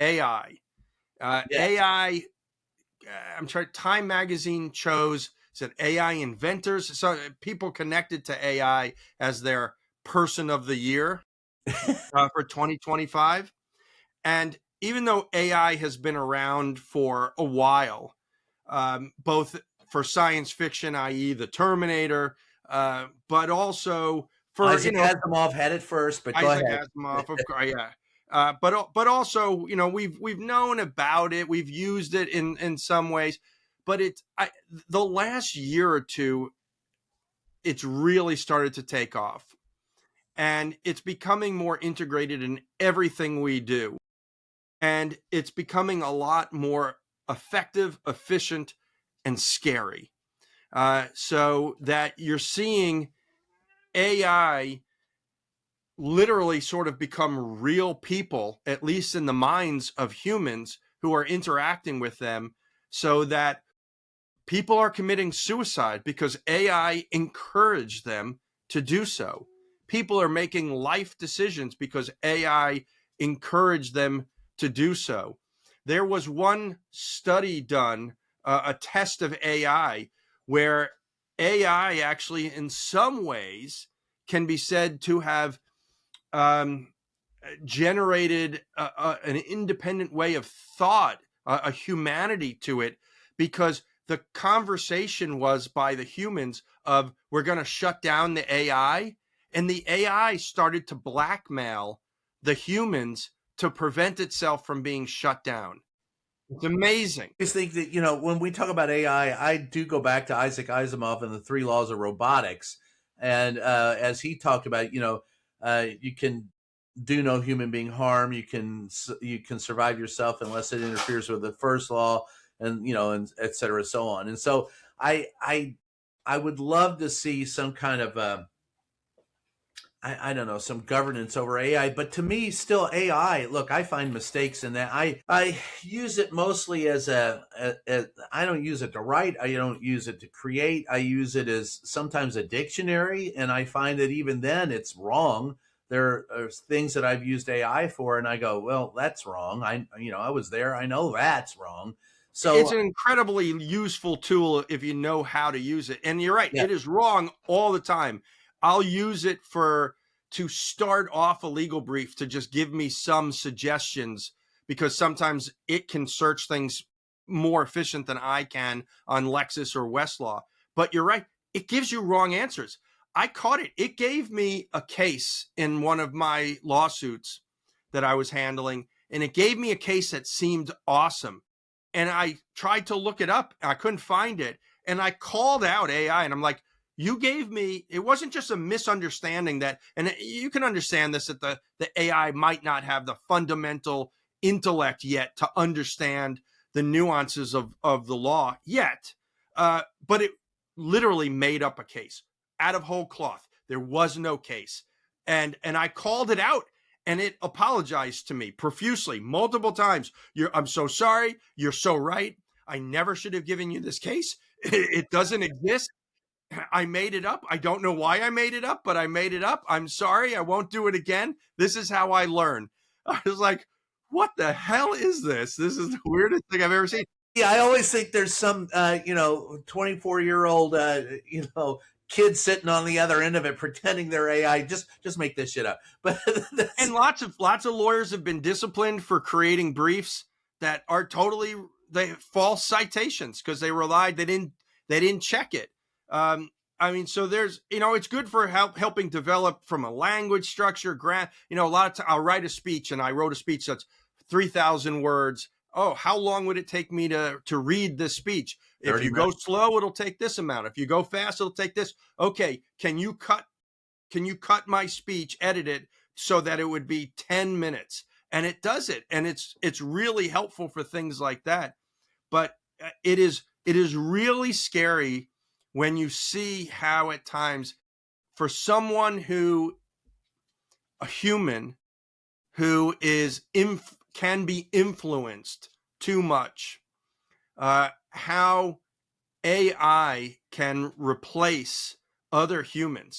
AI. Yes. AI, I'm trying, Time Magazine chose, said AI inventors. So people connected to AI as their person of the year for 2025. And even though AI has been around for a while, both for science fiction, i.e., the Terminator, but also for Isaac Asimov had it first, but go Isaac ahead. Asimov, of course, yeah. But also, we've known about it, we've used it in some ways, but the last year or two, it's really started to take off, and it's becoming more integrated in everything we do, and it's becoming a lot more effective, efficient, and scary. So that you're seeing AI literally sort of become real people, at least in the minds of humans who are interacting with them, so that people are committing suicide because AI encouraged them to do so. People are making life decisions because AI encouraged them to do so. There was one study done, a test of AI, where AI actually, in some ways, can be said to have um, generated an independent way of thought, a humanity to it, because the conversation was by the humans of, we're going to shut down the AI, and the AI started to blackmail the humans to prevent itself from being shut down. It's amazing. I just think that, when we talk about AI, I do go back to Isaac Asimov and the three laws of robotics. And as he talked about, you can do no human being harm. You can survive yourself unless it interferes with the first law, and et cetera, so on. And so I would love to see some kind of I don't know, some governance over AI. But to me, still AI. Look, I find mistakes in that. I use it mostly as I don't use it to write. I don't use it to create. I use it as sometimes a dictionary, and I find that even then it's wrong. There are things that I've used AI for, and I go, well, that's wrong. I was there. I know that's wrong. It's So an incredibly useful tool if you know how to use it. And you're right, yeah, it is wrong all the time. I'll use it to start off a legal brief, to just give me some suggestions, because sometimes it can search things more efficient than I can on Lexis or Westlaw. But you're right, it gives you wrong answers. I caught it. It gave me a case in one of my lawsuits that I was handling, and it gave me a case that seemed awesome, and I tried to look it up. I couldn't find it. And I called out AI, and I'm like, you gave me, it wasn't just a misunderstanding that, and you can understand this, that the AI might not have the fundamental intellect yet to understand the nuances of the law yet. But it literally made up a case out of whole cloth. There was no case. And I called it out, and it apologized to me profusely multiple times. I'm so sorry. You're so right. I never should have given you this case. It doesn't exist. I made it up. I don't know why I made it up, but I made it up. I'm sorry. I won't do it again. This is how I learn. I was like, what the hell is this? This is the weirdest thing I've ever seen. yeah, I always think there's some 24-year-old kid sitting on the other end of it pretending they're AI. Just make this shit up. But And that's, lots of lawyers have been disciplined for creating briefs that are totally false citations because they didn't check it. I mean, so there's, it's good for helping develop from a language structure. A lot of times I'll write a speech, and I wrote a speech that's 3,000 words. Oh, how long would it take me to read this speech? If 30 you go minutes. slow, it'll take this amount. If you go fast, it'll take this. Okay, can you cut my speech, edit it so that it would be 10 minutes? And it does it. And it's really helpful for things like that. But it is really scary when you see how at times, for someone who, a human who can be influenced too much, how AI can replace other humans.